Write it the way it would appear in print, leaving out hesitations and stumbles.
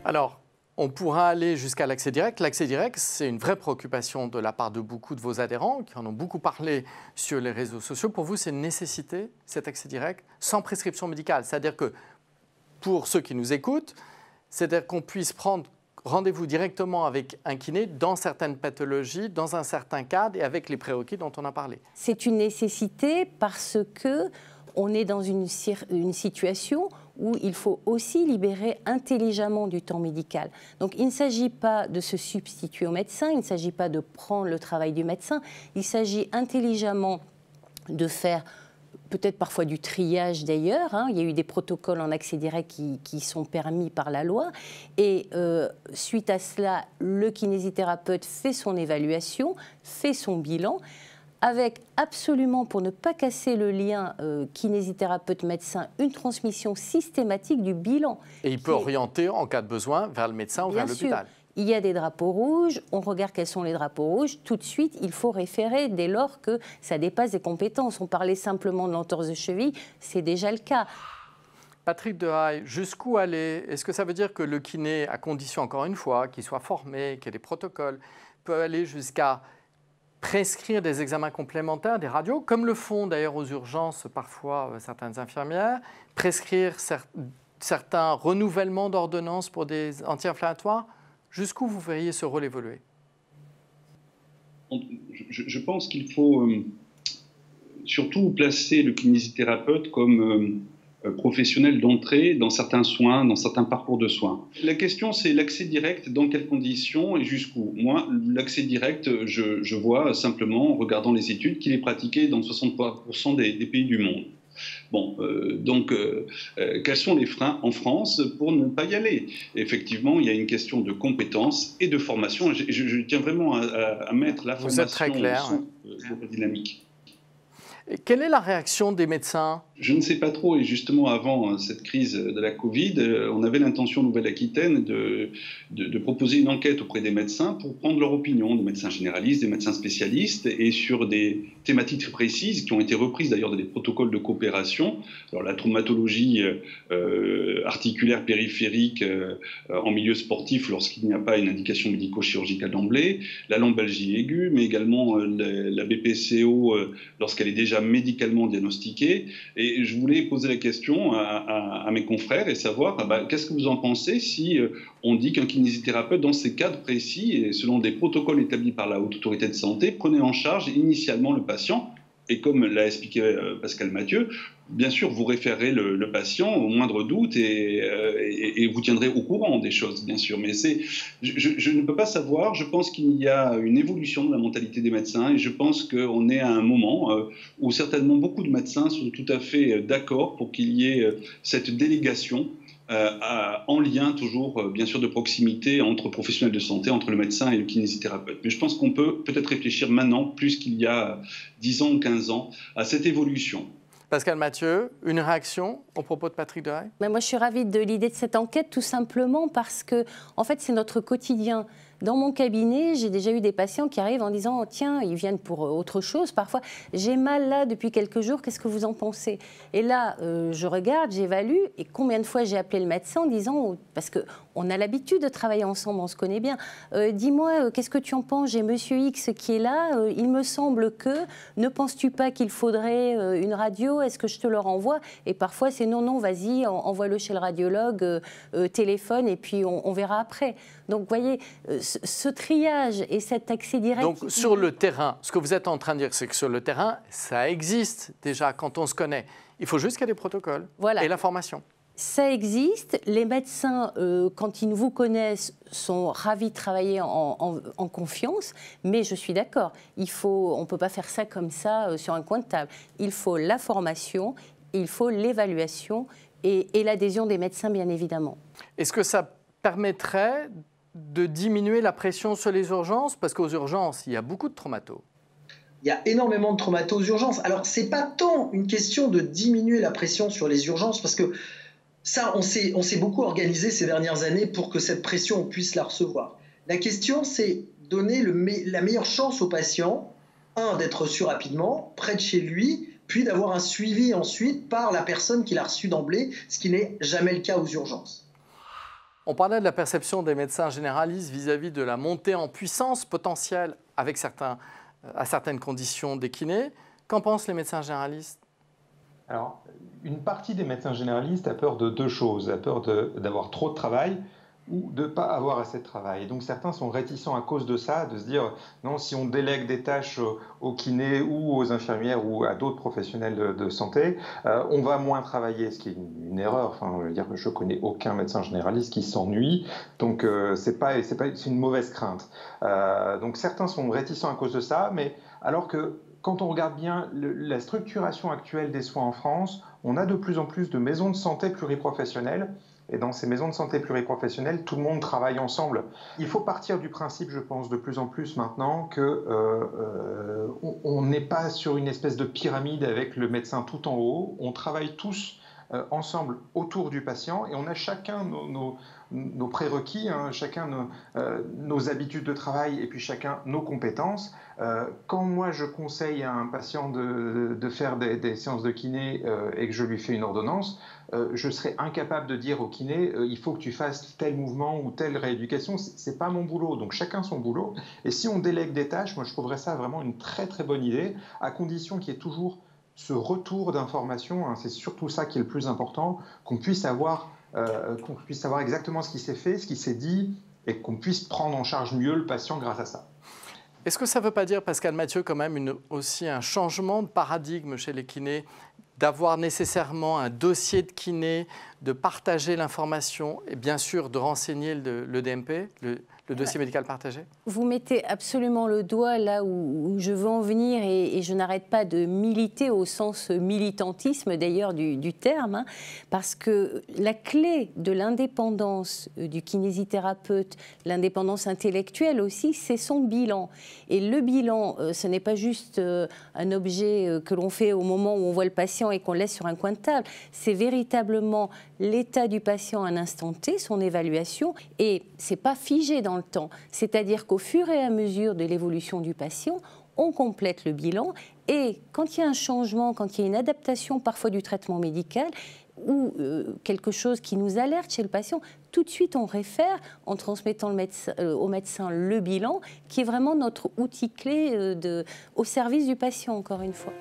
Alors, on pourra aller jusqu'à l'accès direct. L'accès direct, c'est une vraie préoccupation de la part de beaucoup de vos adhérents qui en ont beaucoup parlé sur les réseaux sociaux. Pour vous, c'est une nécessité, cet accès direct, sans prescription médicale. C'est-à-dire que, pour ceux qui nous écoutent, c'est-à-dire qu'on puisse prendre rendez-vous directement avec un kiné dans certaines pathologies, dans un certain cadre et avec les prérequis dont on a parlé. C'est une nécessité parce que on est dans une situation où il faut aussi libérer intelligemment du temps médical. Donc il ne s'agit pas de se substituer au médecin, il ne s'agit pas de prendre le travail du médecin, il s'agit intelligemment de faire peut-être parfois du triage d'ailleurs, hein. Il y a eu des protocoles en accès direct qui sont permis par la loi et suite à cela, le kinésithérapeute fait son évaluation, fait son bilan, avec absolument, pour ne pas casser le lien kinésithérapeute-médecin, une transmission systématique du bilan. Et il peut orienter, en cas de besoin, vers le médecin ou vers l'hôpital. Il y a des drapeaux rouges, on regarde quels sont les drapeaux rouges, tout de suite, il faut référer dès lors que ça dépasse des compétences. On parlait simplement de l'entorse de cheville, c'est déjà le cas. Patrick Dehaye, jusqu'où aller? Est-ce que ça veut dire que le kiné, à condition, encore une fois, qu'il soit formé, qu'il y ait des protocoles, peut aller jusqu'à prescrire des examens complémentaires, des radios, comme le font d'ailleurs aux urgences parfois certaines infirmières, prescrire certains renouvellements d'ordonnances pour des anti-inflammatoires? Jusqu'où vous verriez ce rôle évoluer? Je pense qu'il faut surtout placer le kinésithérapeute comme professionnel d'entrée dans certains soins, dans certains parcours de soins. La question, c'est l'accès direct, dans quelles conditions et jusqu'où. Moi, l'accès direct, je vois simplement, en regardant les études, qu'il est pratiqué dans 63% des pays du monde. Bon, quels sont les freins en France pour ne pas y aller? Effectivement, il y a une question de compétences et de formation. Je tiens vraiment à mettre la formation Vous êtes très clair, de la dynamique. Et quelle est la réaction des médecins? Je ne sais pas trop, et justement avant cette crise de la Covid, on avait l'intention en Nouvelle-Aquitaine de proposer une enquête auprès des médecins pour prendre leur opinion, des médecins généralistes, des médecins spécialistes, et sur des thématiques très précises qui ont été reprises d'ailleurs dans des protocoles de coopération. Alors la traumatologie articulaire périphérique en milieu sportif lorsqu'il n'y a pas une indication médico-chirurgicale d'emblée, la lombalgie aiguë, mais également la BPCO lorsqu'elle est déjà médicalement diagnostiquée. Et je voulais poser la question à mes confrères et savoir qu'est-ce que vous en pensez si on dit qu'un kinésithérapeute, dans ces cadres précis et selon des protocoles établis par la Haute Autorité de Santé, prenait en charge initialement le patient. Et comme l'a expliqué Pascal Mathieu, bien sûr, vous référez le patient au moindre doute et vous tiendrez au courant des choses, bien sûr. Mais je ne peux pas savoir. Je pense qu'il y a une évolution de la mentalité des médecins et je pense qu'on est à un moment où certainement beaucoup de médecins sont tout à fait d'accord pour qu'il y ait cette délégation en lien toujours, bien sûr, de proximité entre professionnels de santé, entre le médecin et le kinésithérapeute. Mais je pense qu'on peut peut-être réfléchir maintenant, plus qu'il y a 10 ans ou 15 ans, à cette évolution. Pascal Mathieu, une réaction au propos de Patrick Dehaye? Moi, je suis ravie de l'idée de cette enquête, tout simplement parce que, en fait, c'est notre quotidien. Dans mon cabinet, j'ai déjà eu des patients qui arrivent en disant « Tiens, ils viennent pour autre chose. Parfois, j'ai mal là depuis quelques jours, qu'est-ce que vous en pensez ?» Et là, je regarde, j'évalue, et combien de fois j'ai appelé le médecin en disant, parce qu'on a l'habitude de travailler ensemble, on se connaît bien, « Dis-moi, qu'est-ce que tu en penses? J'ai monsieur X qui est là, il me semble que, ne penses-tu pas qu'il faudrait une radio? Est-ce que je te le renvoie ?» Et parfois, c'est « Non, non, vas-y, envoie-le chez le radiologue, téléphone, et puis on verra après. » Donc, vous voyez, ce triage et cet accès direct... Donc, sur le terrain, ce que vous êtes en train de dire, c'est que sur le terrain, ça existe déjà quand on se connaît. Il faut juste qu'il y ait des protocoles et la formation. Ça existe. Les médecins, quand ils vous connaissent, sont ravis de travailler en confiance. Mais je suis d'accord, on ne peut pas faire ça comme ça sur un coin de table. Il faut la formation, il faut l'évaluation et l'adhésion des médecins, bien évidemment. Est-ce que ça permettrait de diminuer la pression sur les urgences? Parce qu'aux urgences, il y a beaucoup de traumatos. Il y a énormément de traumatos aux urgences. Alors, ce n'est pas tant une question de diminuer la pression sur les urgences, parce que ça, on s'est beaucoup organisé ces dernières années pour que cette pression, on puisse la recevoir. La question, c'est donner la meilleure chance au patient, d'être reçu rapidement, près de chez lui, puis d'avoir un suivi ensuite par la personne qui l'a reçu d'emblée, ce qui n'est jamais le cas aux urgences. On parlait de la perception des médecins généralistes vis-à-vis de la montée en puissance potentielle avec à certaines conditions des kinés. Qu'en pensent les médecins généralistes? Alors, une partie des médecins généralistes a peur de deux choses. A peur d'avoir trop de travail ou de ne pas avoir assez de travail. Et donc certains sont réticents à cause de ça, de se dire non, si on délègue des tâches aux kinés ou aux infirmières ou à d'autres professionnels de santé, on va moins travailler, ce qui est une erreur. Enfin, je veux dire que je connais aucun médecin généraliste qui s'ennuie, donc c'est une mauvaise crainte. Donc certains sont réticents à cause de ça, mais alors que quand on regarde bien la structuration actuelle des soins en France, on a de plus en plus de maisons de santé pluriprofessionnelles. Et dans ces maisons de santé pluriprofessionnelles, tout le monde travaille ensemble. Il faut partir du principe, je pense, de plus en plus maintenant qu'on n'est pas sur une espèce de pyramide avec le médecin tout en haut. On travaille tous ensemble autour du patient et on a chacun nos prérequis, hein, chacun nos habitudes de travail et puis chacun nos compétences. Quand moi je conseille à un patient de faire des séances de kiné et que je lui fais une ordonnance, je serais incapable de dire au kiné il faut que tu fasses tel mouvement ou telle rééducation. C'est pas mon boulot, donc chacun son boulot. Et si on délègue des tâches, moi je trouverais ça vraiment une très très bonne idée, à condition qu'il y ait toujours ce retour d'informations, hein, c'est surtout ça qui est le plus important, qu'on puisse avoir exactement ce qui s'est fait, ce qui s'est dit, et qu'on puisse prendre en charge mieux le patient grâce à ça. Est-ce que ça ne veut pas dire, Pascal Mathieu, quand même aussi un changement de paradigme chez les kinés, d'avoir nécessairement un dossier de kiné, de partager l'information et bien sûr de renseigner le DMP, le dossier médical partagé? Vous mettez absolument le doigt là où je veux en venir et je n'arrête pas de militer au sens militantisme d'ailleurs du terme, hein, parce que la clé de l'indépendance du kinésithérapeute, l'indépendance intellectuelle aussi, c'est son bilan. Et le bilan, ce n'est pas juste un objet que l'on fait au moment où on voit le patient et qu'on laisse sur un coin de table, c'est véritablement l'état du patient à un instant T, son évaluation, et c'est pas figé dans le temps. C'est-à-dire qu'au fur et à mesure de l'évolution du patient, on complète le bilan et quand il y a un changement, quand il y a une adaptation parfois du traitement médical ou quelque chose qui nous alerte chez le patient, tout de suite on réfère en transmettant au médecin le bilan qui est vraiment notre outil clé au service du patient, encore une fois.